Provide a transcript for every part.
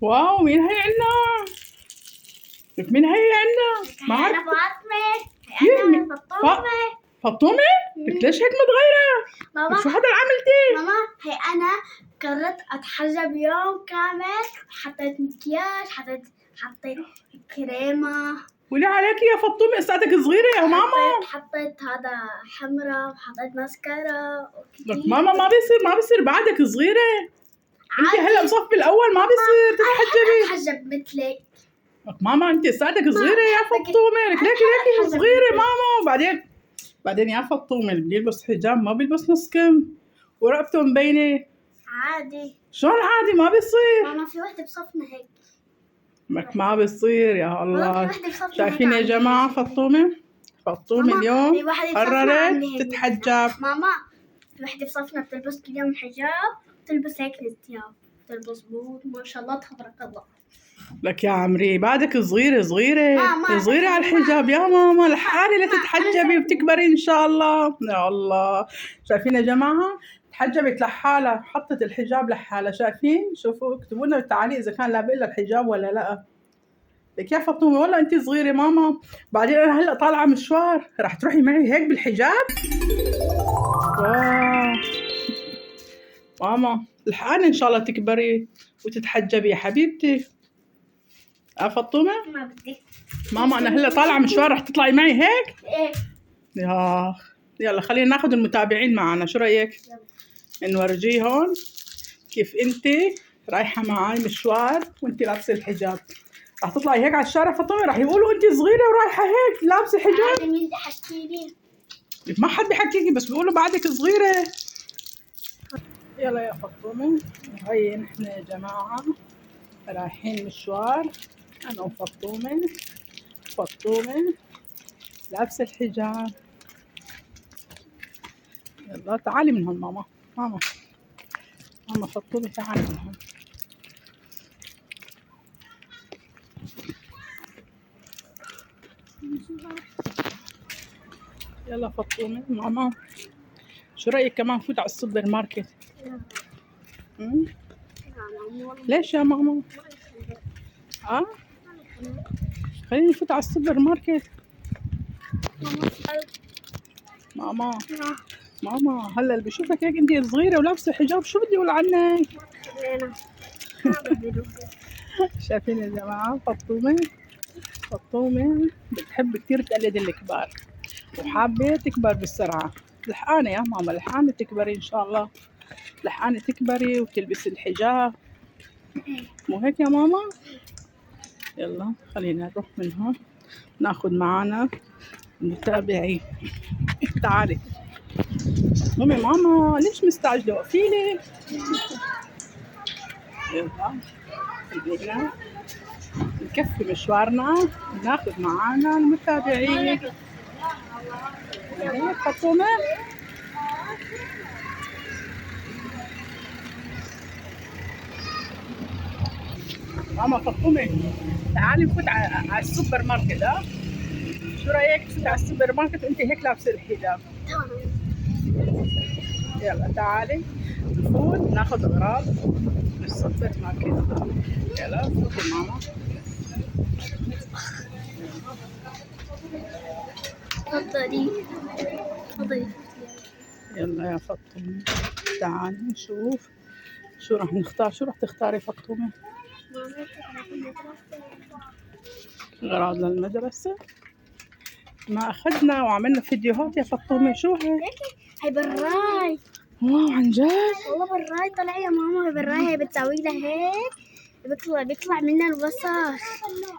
واو، مين هي عنا؟ لك مين هي عنا؟ ما هي عارف. أنا فاطمة. كيف هي أنا فاطمة. فاطمة؟ لك ليش هيك متغيرة؟ ماما لك شو هذا اللي عملتيه؟ ماما هي أنا قررت أتحجب يوم كامل. حطيت مكياج، حطيت كريمة. ولي عليك يا فاطمة، لساتك صغيرة يا ماما. حطيت هذا حمرا، وحطيت ماسكارا لك وكتير. ماما ما بيصير بعدك صغيرة. انت عادي. هلا بصف الاول ما بيصير تتحجبي. أتحجب مثلك. لك ماما انت لساتك صغيرة يا فاطمة، لك ليكي صغيرة ماما. وبعدين يا فاطمة اللي بيلبس حجاب ما بيلبس نص كم ورقبته مبينة. عادي. شلون عادي؟ ما بيصير. ماما في وحدة بصفنا هيك. لك ما بيصير يا الله. في وحدة بصفنا شايفين يا هيك جماعة فاطمة ماما، اليوم في وحدة بصفنا قررت عاملة هيك. تتحجب. ماما في وحدة بصفنا بتلبس كل يوم حجاب، بتلبس هيك الثياب، بتلبس بوت، ما شاء الله تبارك الله. لك يا عمري بعدك صغيرة ماما، صغيرة على الحجاب يا ماما، لحالي لا تتحجبي وتكبري إن شاء الله. يا الله، شايفين يا جماعة؟ تحجبت لحالها، حطت الحجاب لحالها. شايفين؟ شوفوا اكتبوا لنا بالتعليق إذا كان لابق لها الحجاب ولا لا. لك يا فاطمة والله أنت صغيرة ماما. بعدين أنا هلا طالعة مشوار، رح تروحي معي هيك بالحجاب؟ واو ماما، الحقاني إن شاء الله تكبري وتتحجبي يا حبيبتي. فاطمة؟ ما بدي. ماما أنا هلا طالعة مشوار، رح تطلعي معي هيك؟ ايه. يلا خلينا ناخذ المتابعين معنا، شو رأيك؟ نورجيهم كيف أنت رايحة معي مشوار وأنت لابسة الحجاب. رح تطلعي هيك على الشارع فاطمة، رح يقولوا أنت صغيرة ورايحة هيك لابسة حجاب. عادي، مين بدي أحكي لي؟ ما حد بيحكيكي، بس بيقولوا بعدك صغيرة. يلا يا فاطمة، هي نحن يا جماعة رايحين مشوار، أنا وفاطمة لابسة الحجاب. يلا تعالي من هون ماما فاطمة تعالي من هون. يلا فاطمة ماما، شو رأيك كمان فوت على السوبر ماركت؟ ليش يا ماما؟ خليني نفوت على السوبر ماركت. ماما هلا اللي بيشوفك هيك انت صغيرة ولابسة حجاب شو بده يقول عنك؟ شايفين يا جماعة فاطمة بتحب كتير تقلد الكبار وحابة تكبر بالسرعة. لحقانة يا ماما، لحقانة تكبري إن شاء الله، لحقانة تكبري وتلبسي الحجاب، مو هيك يا ماما؟ يلا خلينا نروح من هون ناخد معانا المتابعين. تعالي قومي ماما، ليش مستعجلة؟ وقفيلي. يلا خلينا نكفي مشوارنا وناخد معانا المتابعين. هيك فاطمة. ماما فاطمة تعالي نفوت على السوبر ماركت. شو رأيك تفوت على السوبر ماركت وانت هيك لابسة الحجاب؟ يلا تعالي نفوت ناخد أغراض من السوبر ماركت. يلا فوتي ماما. تفضلي. يلا يا فاطمة تعالي نشوف شو راح نختار. شو راح تختاري فاطمة؟ أغراض للمدرسة. ما أخذنا وعملنا فيديوهات يا فاطمة. شو هي براي. واو عن جد؟ والله براي طلع يا ماما. هي براي، هي بتسوي لها هيك، بيطلع منها الوسخ.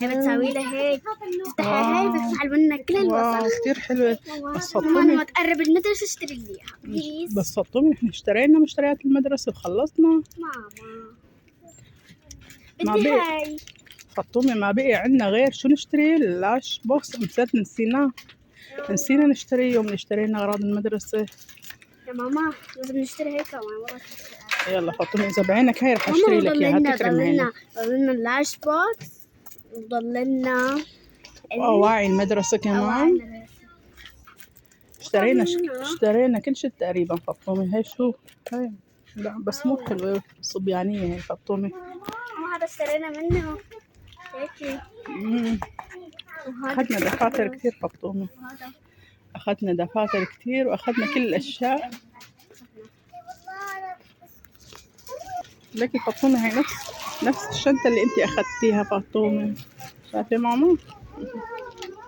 هي بتسوي لها هيك، تفتحها هي بيطلع منها كل الوسخ. كثير حلوة. بس ماما فاطمة لما تقرب المدرسة اشتري لي اياها بليز. بس فاطمة احنا اشترينا مشتريات المدرسة وخلصنا. ماما ما بدي بقي هاي. فاطمة، ما بقي عنا غير شو نشتري؟ اللاش بوكس نسيت نسينا نشتري يوم اشترينا أغراض المدرسة. يا ماما لازم نشتري هيك كمان والله. يلا فاطمة إذا بعينك هاي رح أشتري لك إياها تكرم عينك. ضلنا اللاش بوكس وضلنا وأواعي المدرسة كمان. اشترينا كل شيء تقريبا فاطمة. هاي شو هاي؟ لا بس مو حلوة، صبيانية هاي فاطمة. هذا اشترينا منه هيك. مم. وهذا أخذنا دفاتر كتير فطومة، وهذا أخذنا دفاتر كتير وأخذنا كل الأشياء. لكن فطومة هي نفس الشنطة اللي انتي أخذتيها فطومة. شايفة ماما؟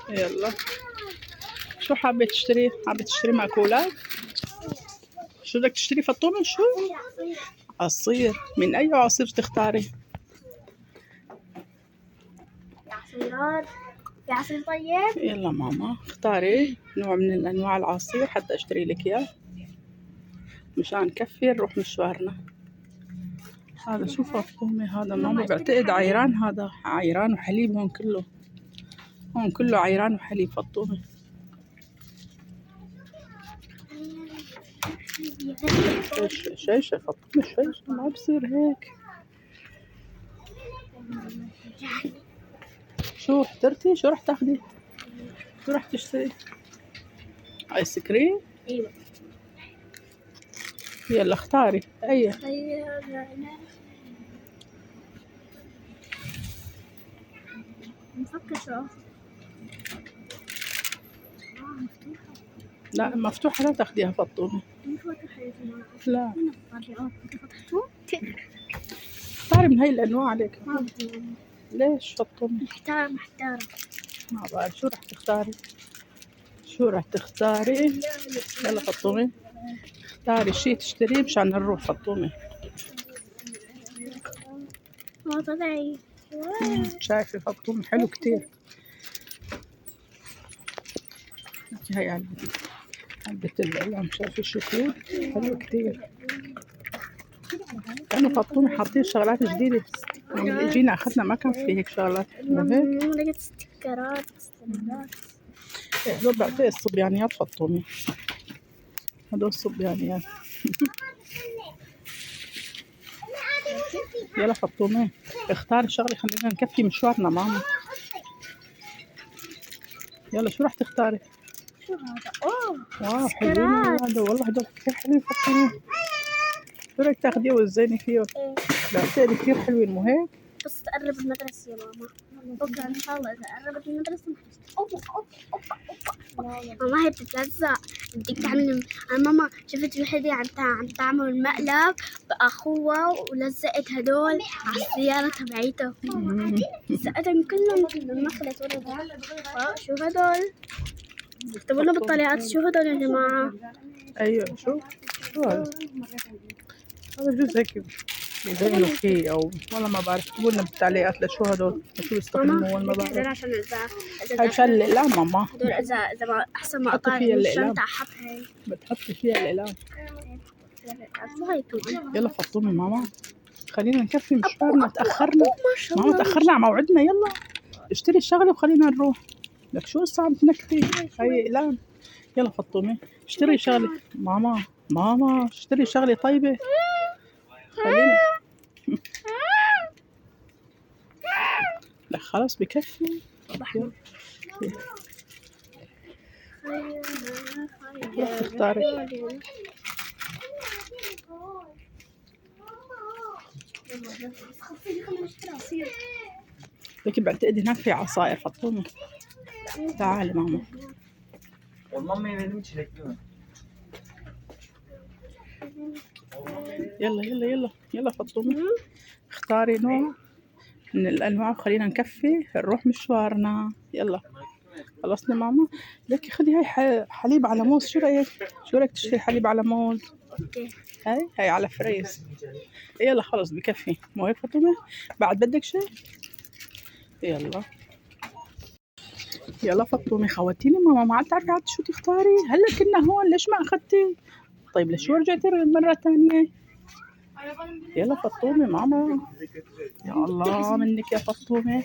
يلا شو حابة تشتري؟ حابة تشتري مأكولات؟ شو بدك تشتري فطومة؟ شو؟ عصير. من أي عصير تختاري؟ في عصيرات، في عصير طيب. يلا ماما اختاري نوع من الأنواع العصير حتى أشتري لك إياه مشان نكفي نروح مشوارنا. هذا شو فطومة؟ هذا ماما بعتقد عيران، هذا عيران وحليب. هون كله عيران وحليب فطومة. شيشة فطومة، شيشة ما بصير هيك. شو احترتي؟ شو رح تاخدي؟ شو رح تشتري؟ آيس كريم؟ ايوه. يلا اختاري أي. نفكر شو. لا مفتوحة لا تاخديها فطومة. لا اختاري من هاي الأنواع عليك. ليش فطومة؟ محتارة. ما بعرف شو رح تختاري. شو رح تختاري؟ يلا فطومة اختاري شي تشتريه مشان نروح فطومة. طلعي. شايفة فطومة حلو كتير. هاي علبة الأقلام، شايفة شو كيوت، حلو كتير. كانوا فطومة حاطين شغلات جديدة من اجينا اخذنا ما كان في هيك شغلات لهيك. لقيت ستيكرات هدول بعتقد الصبيانيات فطومة، هدول الصبيانيات. يلا فطومة اختاري شغلة خلينا نكفي مشوارنا ماما. يلا شو رح تختاري؟ شو هذا؟ اوه واو حلوين هذا والله، هدول كثير حلوين فطومة. شو رأيك تاخديه وتزيني فيه؟ بعتقد كثير حلوين مو هيك؟ بس تقرب المدرسة يا ماما. بكرة إن شاء الله إذا قربت المدرسة ماما هي بتتلزق. بدك تعمل ماما شفت وحدة عم تعمل مقلب بأخوها ولزقت هدول على السيارة تبعيته. لزقتهم كلهم بالمخلط ورا. شو هدول؟ اكتبوا لنا بالطلعات شو هدول يا جماعة. ايوه شو هذا؟ هذا بجوز هيك يزينوا فيه او والله ما بعرف. اكتبوا لنا بالتعليقات لشو هدول، لشو بيستخدموا ولا ما بعرف. هدول عشان هاي مشان الأقلام ماما. هدول إذا ما أحسن ما بتحطي أقطع فيها الأقلام. الشنطة أحط هاي. بتحطي فيها الأقلام. شو هاي كمان؟ يلا فطومي ماما خلينا نكفي مشوارنا، تأخرنا ما شاء ماما، الله. تأخرنا على موعدنا. يلا اشتري الشغلة وخلينا نروح. لك شو هسه عم تنكتي؟ هاي أقلام. يلا فطومي اشتري شغلة ماما اشتري شغلة طيبة خلينا. لا خلاص بكفي. يلا اختاري. لكن بعتقد هناك في عصائر فطومة. تعالي ماما. يلا فطومة اختاري نوع من الأنواع وخلينا نكفي نروح مشوارنا. يلا خلصنا ماما. لكي خدي هاي حليب على موز. شو رأيك تشتري حليب على موز؟ هاي على فريز. يلا خلص بكفي مو هيك فطومة؟ بعد بدك شيء؟ يلا فطومة خواتيني ماما، ما عاد تعرفي عاد شو تختاري. هلا كنا هون ليش ما أخذتي؟ طيب لشو رجعتي مرة تانية؟ يلا فطومة ماما. يا الله منك يا فطومة.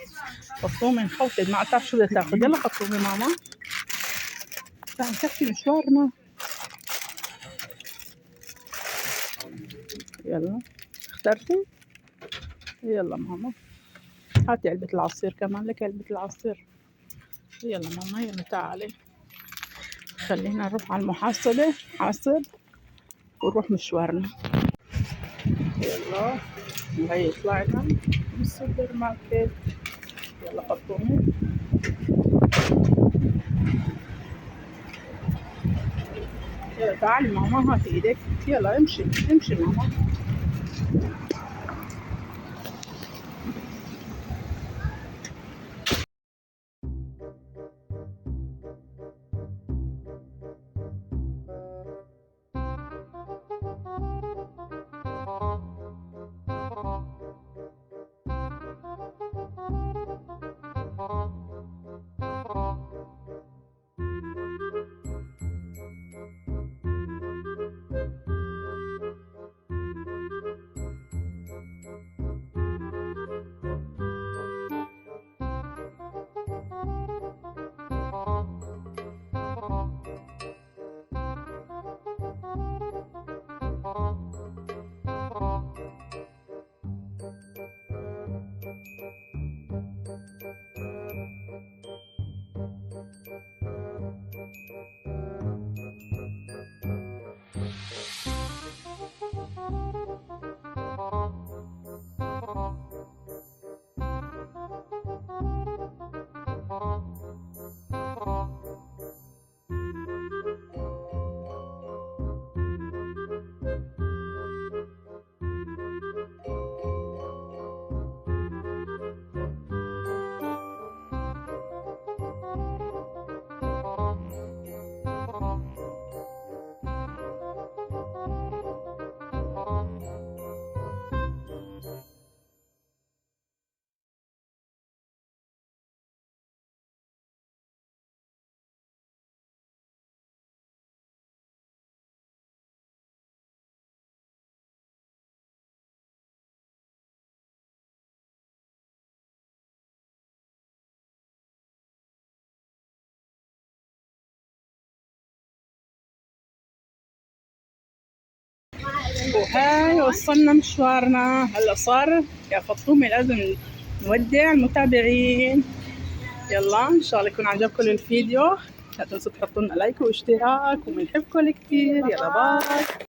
فطومة انخوتت ما عاد تعرف شو بدها تاخذ. يلا فطومة ماما تعال نكفي مشوارنا. يلا اخترتي؟ يلا ماما هاتي علبة العصير كمان. لك علبة العصير. يلا ماما يلا تعالي خلينا نروح على المحاسبة حاسب ونروح مشوارنا. يلا الله. وهي طلعنا من السوبر ماركت. يلا فطومي. يلا تعالي ماما، هاتي ايدك. يلا امشي امشي ماما. وهاي وصلنا مشوارنا. هلا صار يا فطومي لازم نودع المتابعين. يلا ان شاء الله يكون عجبكم الفيديو. لا تنسوا تحطوا لنا لايك واشتراك، وبنحبكم كتير. يلا باي.